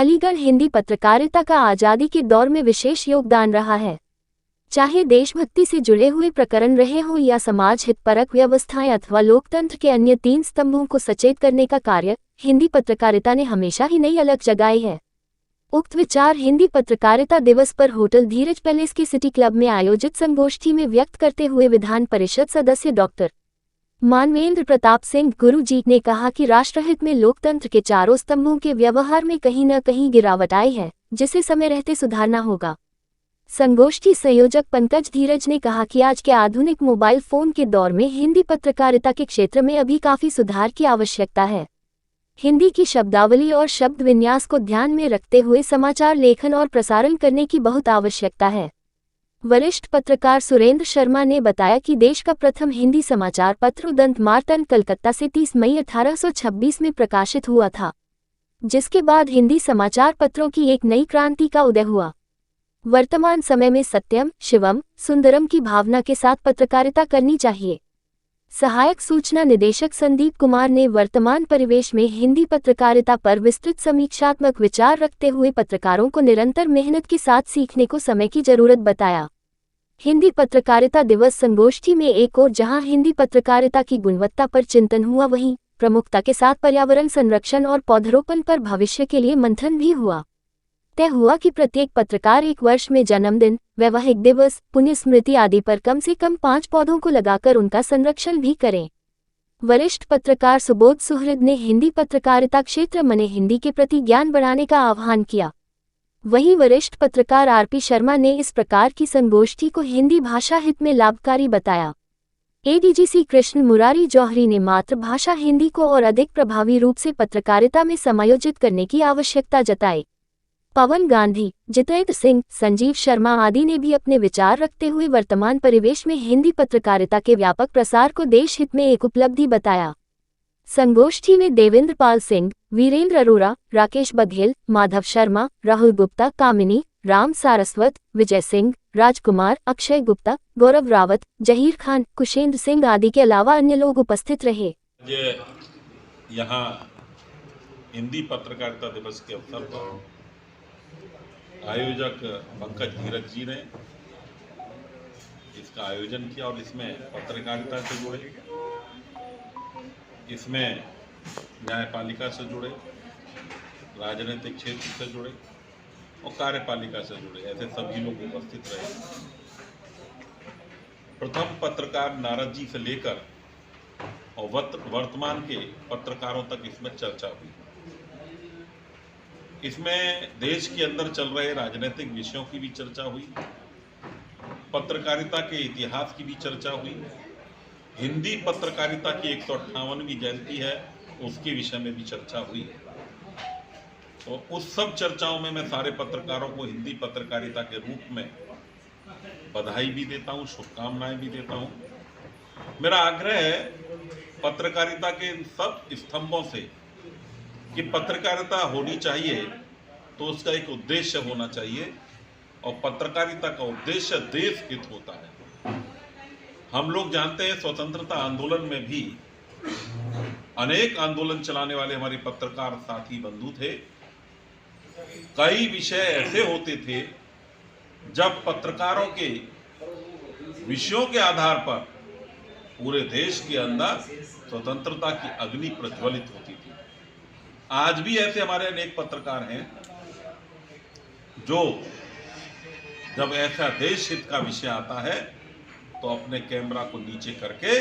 अलीगढ़ हिंदी पत्रकारिता का आज़ादी के दौर में विशेष योगदान रहा है। चाहे देशभक्ति से जुड़े हुए प्रकरण रहे हों या समाज हितपरक व्यवस्थाएं अथवा लोकतंत्र के अन्य 3 स्तंभों को सचेत करने का कार्य, हिंदी पत्रकारिता ने हमेशा ही नई अलग जगाई है। उक्त विचार हिंदी पत्रकारिता दिवस पर होटल धीरज पैलेस के सिटी क्लब में आयोजित संगोष्ठी में व्यक्त करते हुए विधान परिषद सदस्य डॉक्टर मानवेंद्र प्रताप सिंह गुरु जी ने कहा कि राष्ट्रहित में लोकतंत्र के चारों स्तंभों के व्यवहार में कहीं न कहीं गिरावट आई है, जिसे समय रहते सुधारना होगा। संगोष्ठी संयोजक पंकज धीरज ने कहा कि आज के आधुनिक मोबाइल फोन के दौर में हिंदी पत्रकारिता के क्षेत्र में अभी काफी सुधार की आवश्यकता है। हिंदी की शब्दावली और शब्द विन्यास को ध्यान में रखते हुए समाचार लेखन और प्रसारण करने की बहुत आवश्यकता है। वरिष्ठ पत्रकार सुरेंद्र शर्मा ने बताया कि देश का प्रथम हिंदी समाचार पत्र उदंत मार्तन कलकत्ता से 30 मई 1826 में प्रकाशित हुआ था, जिसके बाद हिंदी समाचार पत्रों की एक नई क्रांति का उदय हुआ। वर्तमान समय में सत्यम, शिवम, सुंदरम की भावना के साथ पत्रकारिता करनी चाहिए। सहायक सूचना निदेशक संदीप कुमार ने वर्तमान परिवेश में हिंदी पत्रकारिता पर विस्तृत समीक्षात्मक विचार रखते हुए पत्रकारों को निरंतर मेहनत के साथ सीखने को समय की जरूरत बताया। हिंदी पत्रकारिता दिवस संगोष्ठी में एक और जहां हिंदी पत्रकारिता की गुणवत्ता पर चिंतन हुआ, वहीं प्रमुखता के साथ पर्यावरण संरक्षण और पौधरोपण पर भविष्य के लिए मंथन भी हुआ। तय हुआ कि प्रत्येक पत्रकार एक वर्ष में जन्मदिन, वैवाहिक दिवस, पुण्य स्मृति आदि पर कम से कम 5 पौधों को लगाकर उनका संरक्षण भी करें। वरिष्ठ पत्रकार सुबोध सुहृद ने हिंदी पत्रकारिता क्षेत्र में हिंदी के प्रति ज्ञान बढ़ाने का आह्वान किया। वहीं वरिष्ठ पत्रकार आरपी शर्मा ने इस प्रकार की संगोष्ठी को हिंदी भाषा हित में लाभकारी बताया। एडीजीसी कृष्ण मुरारी जौहरी ने मातृभाषा हिंदी को और अधिक प्रभावी रूप से पत्रकारिता में समायोजित करने की आवश्यकता जताई। पवन गांधी, जितेंद्र सिंह, संजीव शर्मा आदि ने भी अपने विचार रखते हुए वर्तमान परिवेश में हिंदी पत्रकारिता के व्यापक प्रसार को देश हित में एक उपलब्धि बताया। संगोष्ठी में देवेंद्र पाल सिंह, वीरेंद्र अरोरा, राकेश बघेल, माधव शर्मा, राहुल गुप्ता, कामिनी, राम सारस्वत, विजय सिंह, राजकुमार, अक्षय गुप्ता, गौरव रावत, जहीर खान, कुशेंद्र सिंह आदि के अलावा अन्य लोग उपस्थित रहे। यहाँ हिंदी पत्रकारिता दिवस के अवसर पर आयोजक पंकज धीरज जी ने इसका आयोजन किया और इसमें पत्रकारिता से जुड़े, इसमें न्यायपालिका से जुड़े, राजनीतिक क्षेत्र से जुड़े और कार्यपालिका से जुड़े ऐसे सभी लोग उपस्थित रहे। प्रथम पत्रकार नारद जी से लेकर और वर्तमान के पत्रकारों तक इसमें चर्चा हुई। इसमें देश के अंदर चल रहे राजनीतिक विषयों की भी चर्चा हुई, पत्रकारिता के इतिहास की भी चर्चा हुई, हिंदी पत्रकारिता की 158वीं जयंती है उसके विषय में भी चर्चा हुई। तो उस सब चर्चाओं में मैं सारे पत्रकारों को हिंदी पत्रकारिता के रूप में बधाई भी देता हूँ, शुभकामनाएं भी देता हूँ। मेरा आग्रह है पत्रकारिता के इन सब स्तंभों से कि पत्रकारिता होनी चाहिए तो उसका एक उद्देश्य होना चाहिए और पत्रकारिता का उद्देश्य देश हित होता है। हम लोग जानते हैं स्वतंत्रता आंदोलन में भी अनेक आंदोलन चलाने वाले हमारे पत्रकार साथी बंधु थे। कई विषय ऐसे होते थे जब पत्रकारों के विषयों के आधार पर पूरे देश के अंदर स्वतंत्रता की अग्नि प्रज्वलित होती थी। आज भी ऐसे हमारे अनेक पत्रकार हैं जो जब ऐसा देश हित का विषय आता है तो अपने कैमरा को नीचे करके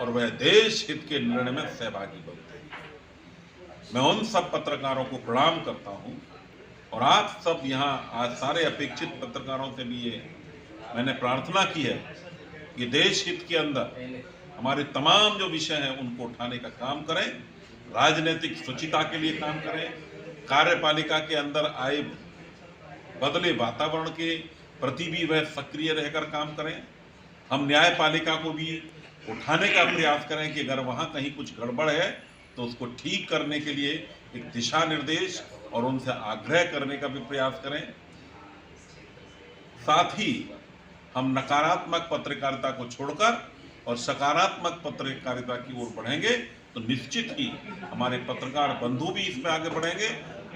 और वह देश हित के निर्णय में सहभागी बनते हैं। मैं उन सब पत्रकारों को प्रणाम करता हूं और आप सब यहाँ आज सारे अपेक्षित पत्रकारों से भी ये मैंने प्रार्थना की है कि देश हित के अंदर हमारे तमाम जो विषय हैं उनको उठाने का काम करें, राजनीतिक शुचिता के लिए काम करें, कार्यपालिका के अंदर आए बदले वातावरण के प्रति भी वह सक्रिय रहकर काम करें। हम न्यायपालिका को भी उठाने का प्रयास करें कि अगर वहाँ कहीं कुछ गड़बड़ है तो उसको ठीक करने के लिए एक दिशा निर्देश और उनसे आग्रह करने का भी प्रयास करें। साथ ही हम नकारात्मक पत्रकारिता को छोड़कर और सकारात्मक पत्रकारिता की ओर बढ़ेंगे तो निश्चित ही हमारे पत्रकार बंधु भी इसमें आगे बढ़ेंगे,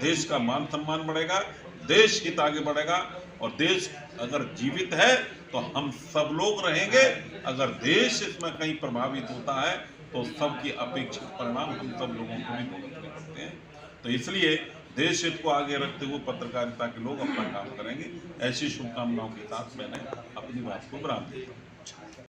देश का मान सम्मान बढ़ेगा, देश हित आगे बढ़ेगा, और देश अगर जीवित है तो हम सब लोग रहेंगे। अगर देश इसमें कहीं प्रभावित होता है तो सबकी अपेक्षित परिणाम हम सब लोगों को भी भुगतने पड़ते हैं। तो इसलिए देश हित को आगे रखते हुए पत्रकारिता के लोग अपना काम करेंगे। ऐसी शुभकामनाओं के साथ मैंने अपनी बात को विराम दिया।